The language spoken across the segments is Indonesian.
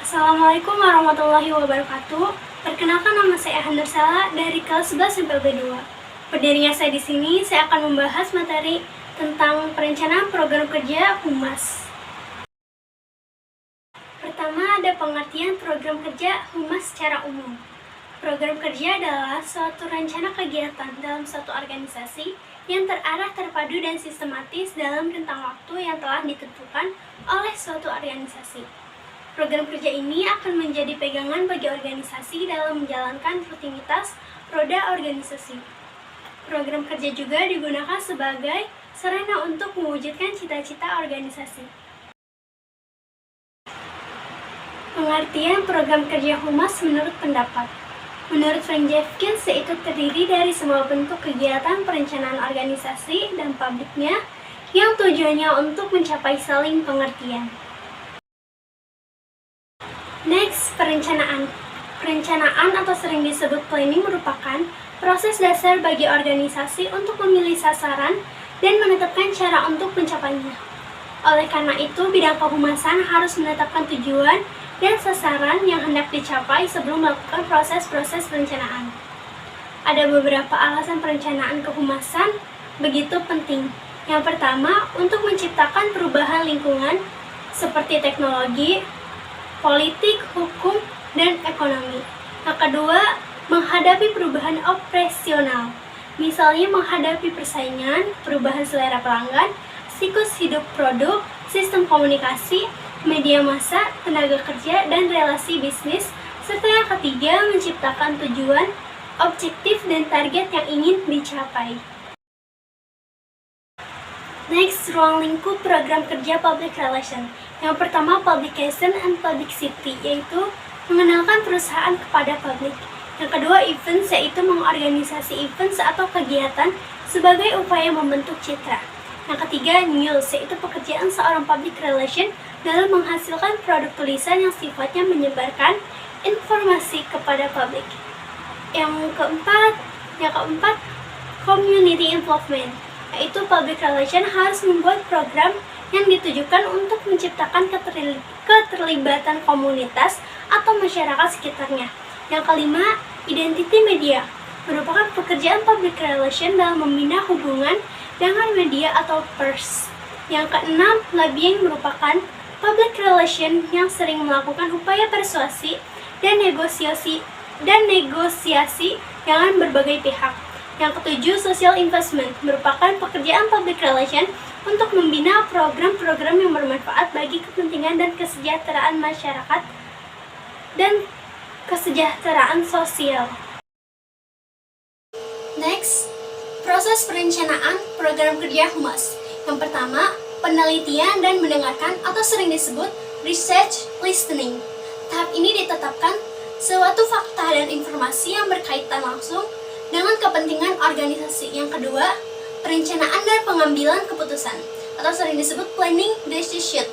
Assalamualaikum warahmatullahi wabarakatuh. Perkenalkan, nama saya Handarsala dari kelas 11 MPLB 2. Berdirinya saya di sini, saya akan membahas materi tentang perencanaan program kerja Humas. Pertama, ada pengertian program kerja Humas secara umum. Program kerja adalah suatu rencana kegiatan dalam suatu organisasi yang terarah, terpadu, dan sistematis dalam rentang waktu yang telah ditentukan oleh suatu organisasi. Program kerja ini akan menjadi pegangan bagi organisasi dalam menjalankan rutinitas roda organisasi. Program kerja juga digunakan sebagai sarana untuk mewujudkan cita-cita organisasi. Pengertian program kerja Humas menurut pendapat. Menurut Frank Jeffkins, yaitu terdiri dari semua bentuk kegiatan perencanaan organisasi dan publiknya yang tujuannya untuk mencapai saling pengertian. Next, perencanaan. Perencanaan atau sering disebut planning merupakan proses dasar bagi organisasi untuk memilih sasaran dan menetapkan cara untuk mencapainya. Oleh karena itu, bidang kehumasan harus menetapkan tujuan dan sasaran yang hendak dicapai sebelum melakukan proses-proses perencanaan. Ada beberapa alasan perencanaan kehumasan begitu penting. Yang pertama, untuk menciptakan perubahan lingkungan seperti teknologi, politik, hukum, dan ekonomi. Yang kedua, menghadapi perubahan operasional, misalnya menghadapi persaingan, perubahan selera pelanggan, siklus hidup produk, sistem komunikasi, media massa, tenaga kerja, dan relasi bisnis. Serta yang ketiga, menciptakan tujuan, objektif, dan target yang ingin dicapai. Next, ruang lingkup program kerja public relation. Yang pertama, publication and publicity, yaitu mengenalkan perusahaan kepada publik. Yang kedua, events, yaitu mengorganisasi events atau kegiatan sebagai upaya membentuk citra. Yang ketiga, news, yaitu pekerjaan seorang public relation dalam menghasilkan produk tulisan yang sifatnya menyebarkan informasi kepada publik. Yang keempat, community involvement, yaitu public relation harus membuat program yang ditujukan untuk menciptakan keterlibatan komunitas atau masyarakat sekitarnya. Yang kelima, identity media, merupakan pekerjaan public relation dalam membina hubungan dengan media atau pers. Yang keenam, lobbying merupakan public relation yang sering melakukan upaya persuasi dan negosiasi dengan berbagai pihak. Yang ketujuh, social investment, merupakan pekerjaan public relation untuk membina program-program yang bermanfaat bagi kepentingan dan kesejahteraan masyarakat dan kesejahteraan sosial. Next, proses perencanaan program kerja Humas. Yang pertama, penelitian dan mendengarkan atau sering disebut research listening. Tahap ini ditetapkan suatu fakta dan informasi yang berkaitan langsung dengan kepentingan organisasi. Yang kedua, perencanaan dan pengambilan keputusan atau sering disebut planning decision.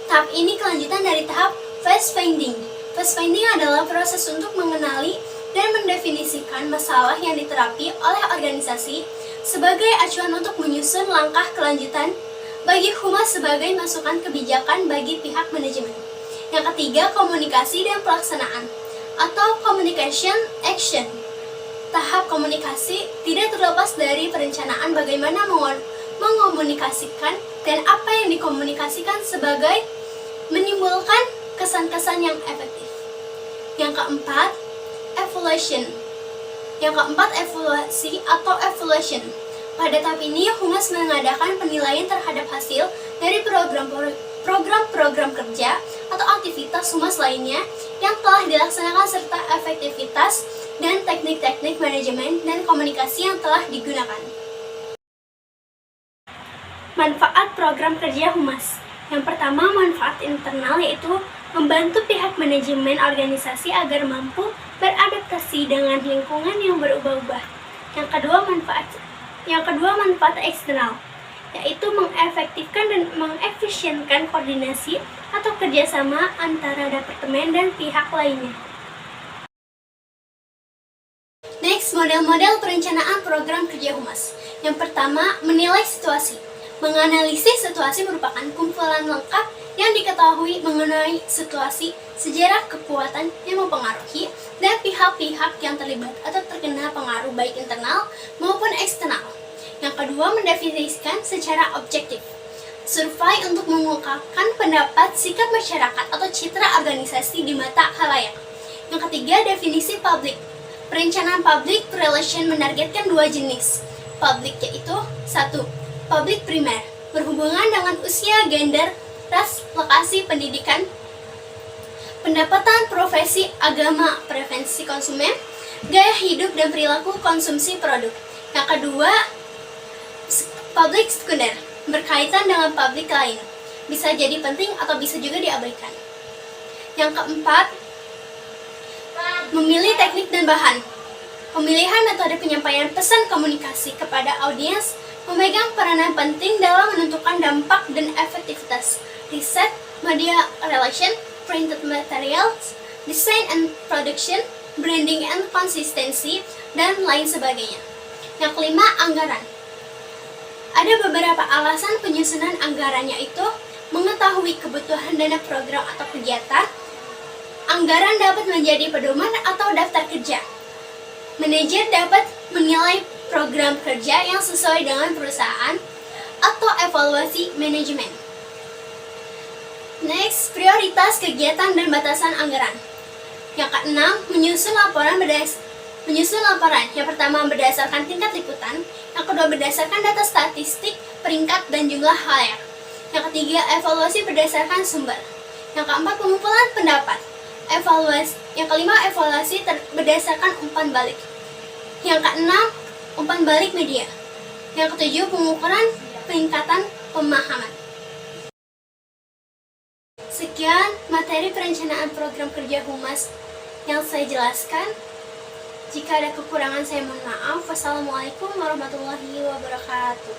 Tahap ini kelanjutan dari tahap phase finding. Phase finding adalah proses untuk mengenali dan mendefinisikan masalah yang diterapi oleh organisasi sebagai acuan untuk menyusun langkah kelanjutan bagi Humas sebagai masukan kebijakan bagi pihak manajemen. Yang ketiga, komunikasi dan pelaksanaan atau communication action. Tahap komunikasi tidak terlepas dari perencanaan bagaimana mengomunikasikan dan apa yang dikomunikasikan sebagai menimbulkan kesan-kesan yang efektif. Yang keempat, evaluation. Evaluasi atau evaluation. Pada tahap ini, Humas mengadakan penilaian terhadap hasil dari program-program kerja atau aktivitas Humas lainnya yang telah dilaksanakan serta efektivitas dan teknik-teknik manajemen dan komunikasi yang telah digunakan. Manfaat program kerja Humas. Yang pertama, manfaat internal, yaitu membantu pihak manajemen organisasi agar mampu beradaptasi dengan lingkungan yang berubah-ubah. Yang kedua, manfaat eksternal, yaitu mengefektifkan dan mengefisienkan koordinasi atau kerjasama antara departemen dan pihak lainnya. Next, model-model perencanaan program kerja Humas. Yang pertama, menilai situasi. Menganalisis situasi merupakan kumpulan lengkap yang diketahui mengenai situasi, sejarah, kekuatan yang mempengaruhi, dan pihak-pihak yang terlibat atau terkena pengaruh baik internal maupun eksternal. Yang kedua, mendefinisikan secara objektif. Survei untuk mengungkapkan pendapat, sikap masyarakat atau citra organisasi di mata khalayak. Yang ketiga, definisi publik. Perencanaan public relation menargetkan dua jenis publik, yaitu 1. Publik primer, berhubungan dengan usia, gender, ras, lokasi pendidikan, pendapatan, profesi, agama, preferensi konsumen, gaya hidup dan perilaku konsumsi produk. Yang kedua, publik sekunder, berkaitan dengan publik lain, bisa jadi penting atau bisa juga diabaikan. Yang keempat, memilih teknik dan bahan. Pemilihan metode penyampaian pesan komunikasi kepada audiens memegang peranan penting dalam menentukan dampak dan efektivitas riset, media relation, printed materials, design and production, branding and consistency, dan lain sebagainya. Yang kelima, anggaran. Ada beberapa alasan penyusunan anggaran, yaitu mengetahui kebutuhan dana program atau kegiatan. Anggaran dapat menjadi pedoman atau daftar kerja. Manajer dapat menilai program kerja yang sesuai dengan perusahaan atau evaluasi manajemen. Next, prioritas kegiatan dan batasan anggaran. Yang keenam, menyusun laporan. Yang pertama berdasarkan tingkat liputan, yang kedua berdasarkan data statistik, peringkat, dan jumlah khalayak. Yang ketiga, evaluasi berdasarkan sumber. Yang keempat, pengumpulan pendapat. Yang kelima, evaluasi berdasarkan umpan balik. Yang keenam, umpan balik media. Yang ketujuh, pengukuran peningkatan pemahaman. Sekian materi perencanaan program kerja Humas yang saya jelaskan. Jika ada kekurangan, saya mohon maaf. Wassalamualaikum warahmatullahi wabarakatuh.